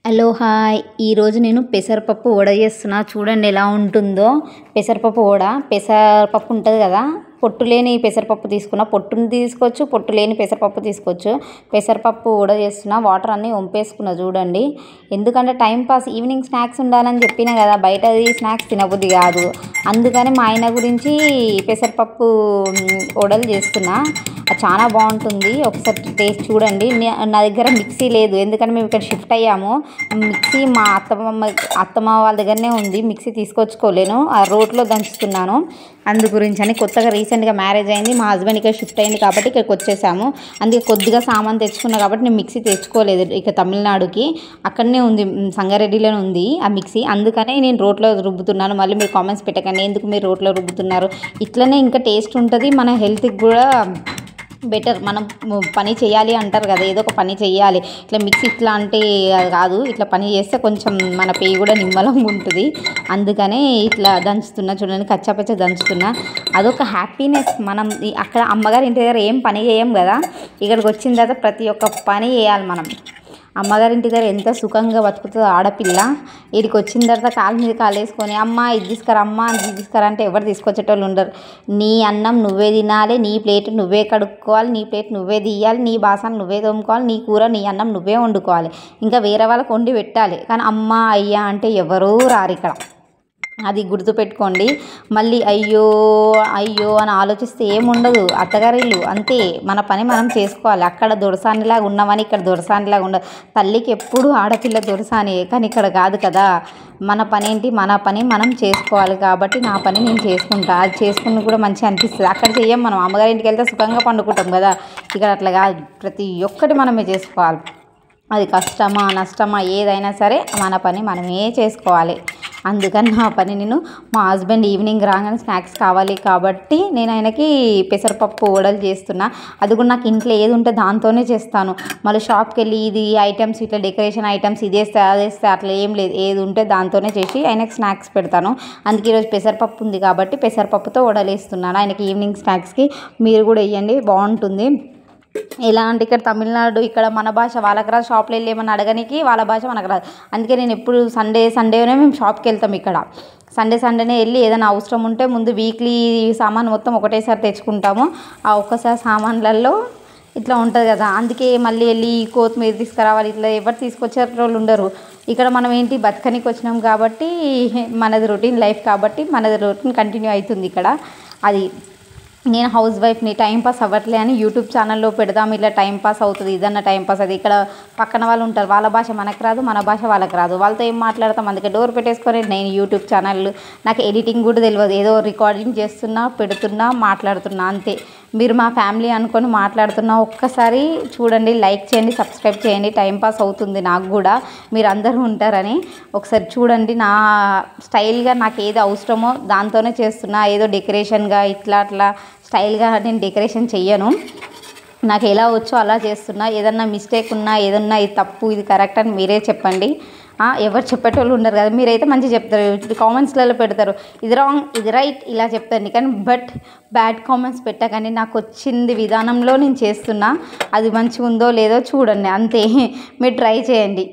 Hello hi ఈరోజు నేను పెసరపప్పు వడ చేస్తున్నా. చూడండి ఎలా ఉంటుందో. పెసరపప్పు వడ, పెసరపప్పు ఉంటుంది కదా, పొట్టు లేని పెసరపప్పు తీసుకున్నా. పొట్టుని తీసుకోవచ్చు, పొట్టు లేని పెసరపప్పు తీసుకోవచ్చు. పెసరపప్పు వడ చేస్తున్నా. వాటర్ అన్నీ వంపేసుకున్నా. చూడండి, ఎందుకంటే టైంపాస్ ఈవినింగ్ స్నాక్స్ ఉండాలని చెప్పినా కదా, బయటది స్నాక్స్ తినబుద్ధి కాదు. అందుకని మా ఆయన గురించి పెసరపప్పు వడలు చేస్తున్నా. అది చాలా బాగుంటుంది. ఒకసారి టేస్ట్ చూడండి. నా దగ్గర మిక్సీ లేదు, ఎందుకంటే మేము ఇక్కడ షిఫ్ట్ అయ్యాము. మిక్సీ మా అత్తమ్మ వాళ్ళ దగ్గరనే ఉంది. మిక్సీ తీసుకొచ్చుకోలేను, ఆ రోట్లో దంచుతున్నాను. అందు గురించి అని కొత్తగా రీసెంట్గా మ్యారేజ్ అయింది, మా హస్బెండ్ ఇక్కడ షిఫ్ట్ అయింది కాబట్టి ఇక్కడికి వచ్చేసాము. అందుకే కొద్దిగా సామాన్ తెచ్చుకున్నా కాబట్టి నేను మిక్సీ తెచ్చుకోలేదు. ఇక తమిళనాడుకి అక్కడనే ఉంది, సంగారెడ్డిలోనే ఉంది ఆ మిక్సీ. అందుకనే నేను రోట్లో రుబ్బుతున్నాను. మళ్ళీ మీరు కామెంట్స్ పెట్టకండి, ఎందుకు మీరు రోట్లో రుబ్బుతున్నారు. ఇట్లనే ఇంకా టేస్ట్ ఉంటుంది, మన హెల్త్కి కూడా బెటర్. మనం పని చేయాలి అంటారు కదా, ఏదో ఒక పని చేయాలి. ఇట్లా మిక్సీ ఇట్లా అంటే కాదు, ఇట్లా పని చేస్తే కొంచెం మన పేయి కూడా నిమ్మలంగా ఉంటుంది. అందుకనే ఇట్లా దంచుతున్నా. చూడండి, కచ్చాపచ్చ దంచుతున్నా. అదొక హ్యాపీనెస్. మనం అక్కడ అమ్మగారి ఇంటి దగ్గర ఏం పని చేయం కదా, ఇక్కడికి వచ్చిన తర్వాత ప్రతి ఒక్క పని చేయాలి మనం. అమ్మగారింటి దగ్గర ఎంత సుఖంగా బతుకుతుందో ఆడపిల్ల, వీడికి వచ్చిన తర్వాత కాలు మీద కాలు వేసుకొని అమ్మ ఇది తీసుకురా, అమ్మ ఇది తీసుకురా అంటే ఎవరు తీసుకొచ్చేటోళ్ళు ఉండరు. నీ అన్నం నువ్వే తినాలి, నీ ప్లేట్ నువ్వే కడుక్కోవాలి, నీ ప్లేట్ నువ్వే తీయాలి, నీ బాసన నువ్వే తోముకోవాలి, నీ కూర నీ అన్నం నువ్వే వండుకోవాలి. ఇంకా వేరే వాళ్ళకి వండి పెట్టాలి. కానీ అమ్మ అయ్యా అంటే ఎవరూ రారు ఇక్కడ. అది గుర్తుపెట్టుకోండి. మళ్ళీ అయ్యో అయ్యో అని ఆలోచిస్తే ఏముండదు. అత్తగారిల్లు అంతే, మన పని మనం చేసుకోవాలి. అక్కడ దొరసానిలాగా ఉన్నామని ఇక్కడ దొరసానిలాగా ఉండదు. తల్లికి ఎప్పుడు ఆడపిల్ల దొరసాని, కానీ ఇక్కడ కాదు కదా. మన పని ఏంటి, మన పని మనం చేసుకోవాలి. కాబట్టి నా పని నేను చేసుకుంటా. అది చేసుకుని కూడా మంచిగా అనిపిస్తుంది. అక్కడ చెయ్యం మనం. అమ్మగారి ఇంటికి వెళ్తే సుఖంగా పండుకుంటాం కదా, ఇక్కడ అట్లా కాదు. ప్రతి ఒక్కటి మనమే చేసుకోవాలి. అది కష్టమా నష్టమా ఏదైనా సరే మన పని మనమే చేసుకోవాలి. అందుకని నా పని నేను, మా హస్బెండ్ ఈవినింగ్ రాగానే స్నాక్స్ కావాలి కాబట్టి నేను ఆయనకి పెసరపప్పు వడలు చేస్తున్నా. అది కూడా నాకు ఇంట్లో ఏది ఉంటే దాంతోనే చేస్తాను. మళ్ళీ షాప్కి వెళ్ళి ఇది ఐటమ్స్ ఇట్లా డెకరేషన్ ఐటమ్స్ ఇదేస్తే అదేస్తే అట్లా ఏం లేదు. ఏది ఉంటే దాంతోనే చేసి ఆయనకి స్నాక్స్ పెడతాను. అందుకే ఈరోజు పెసరపప్పు ఉంది కాబట్టి పెసరపప్పుతో వడలు వేస్తున్నాను ఆయనకి ఈవినింగ్ స్నాక్స్కి. మీరు కూడా వేయండి, బాగుంటుంది. ఎలా అంటే ఇక్కడ తమిళనాడు, ఇక్కడ మన భాష వాళ్ళకి రాదు. షాప్లో వెళ్ళి ఏమన్నా అడగనికి వాళ్ళ భాష మనకు రాదు. అందుకే నేను ఎప్పుడు సండేనే మేము షాప్కి వెళ్తాం. ఇక్కడ సండేనే వెళ్ళి ఏదైనా అవసరం ఉంటే ముందు వీక్లీ సామాన్ మొత్తం ఒకటేసారి తెచ్చుకుంటాము. ఆ ఒక్కసారి సామాన్లలో ఇట్లా ఉంటుంది కదా, అందుకే మళ్ళీ వెళ్ళి కొత్తిమీర తీసుకురావాలి ఇట్లా ఎవరు తీసుకొచ్చే వాళ్ళు ఉండరు. ఇక్కడ మనం ఏంటి బతకనికి వచ్చినాం కాబట్టి, మనది రొటీన్ లైఫ్ కాబట్టి మనది రొటీన్ కంటిన్యూ అవుతుంది ఇక్కడ. అది నేను హౌస్ వైఫ్ని, టైంపాస్ అవ్వట్లే అని యూట్యూబ్ ఛానల్లో పెడదాం, ఇట్లా టైంపాస్ అవుతుంది, ఇదన్న టైంపాస్. అది ఇక్కడ పక్కన వాళ్ళు ఉంటారు, వాళ్ళ భాష మనకు రాదు, మన భాష వాళ్ళకి రాదు. వాళ్ళతో ఏం మాట్లాడతాం. అందుకే డోర్ పెట్టేసుకొని నేను యూట్యూబ్ ఛానల్, నాకు ఎడిటింగ్ కూడా తెలియదు. ఏదో రికార్డింగ్ చేస్తున్నా, పెడుతున్నా, మాట్లాడుతున్నా అంతే. మీరు మా ఫ్యామిలీ అనుకొని మాట్లాడుతున్నా. ఒక్కసారి చూడండి, లైక్ చేయండి, సబ్స్క్రైబ్ చేయండి. టైంపాస్ అవుతుంది నాకు కూడా, మీరు అందరూ ఉంటారని. ఒకసారి చూడండి. నా స్టైల్గా నాకు ఏది అవసరమో దాంతోనే చేస్తున్నా. ఏదో డెకరేషన్గా ఇట్లా అట్లా స్టైల్గా నేను డెకరేషన్ చెయ్యను. నాకు ఎలా వచ్చో అలా చేస్తున్నా. ఏదన్నా మిస్టేక్ ఉన్నా, ఏదన్నా ఇది తప్పు ఇది కరెక్ట్ అని మీరే చెప్పండి. ఎవరు చెప్పేటోళ్ళు ఉండరు కదా, మీరైతే మంచిగా చెప్తారు, కామెంట్స్లలో పెడతారు ఇది రాంగ్ ఇది రైట్ ఇలా చెప్తారు. కానీ బ్యాడ్ కామెంట్స్ పెట్టకండి. నాకు వచ్చింది విధానంలో నేను చేస్తున్నా. అది మంచిగా ఉందో లేదో చూడండి అంతే. మీరు ట్రై చేయండి.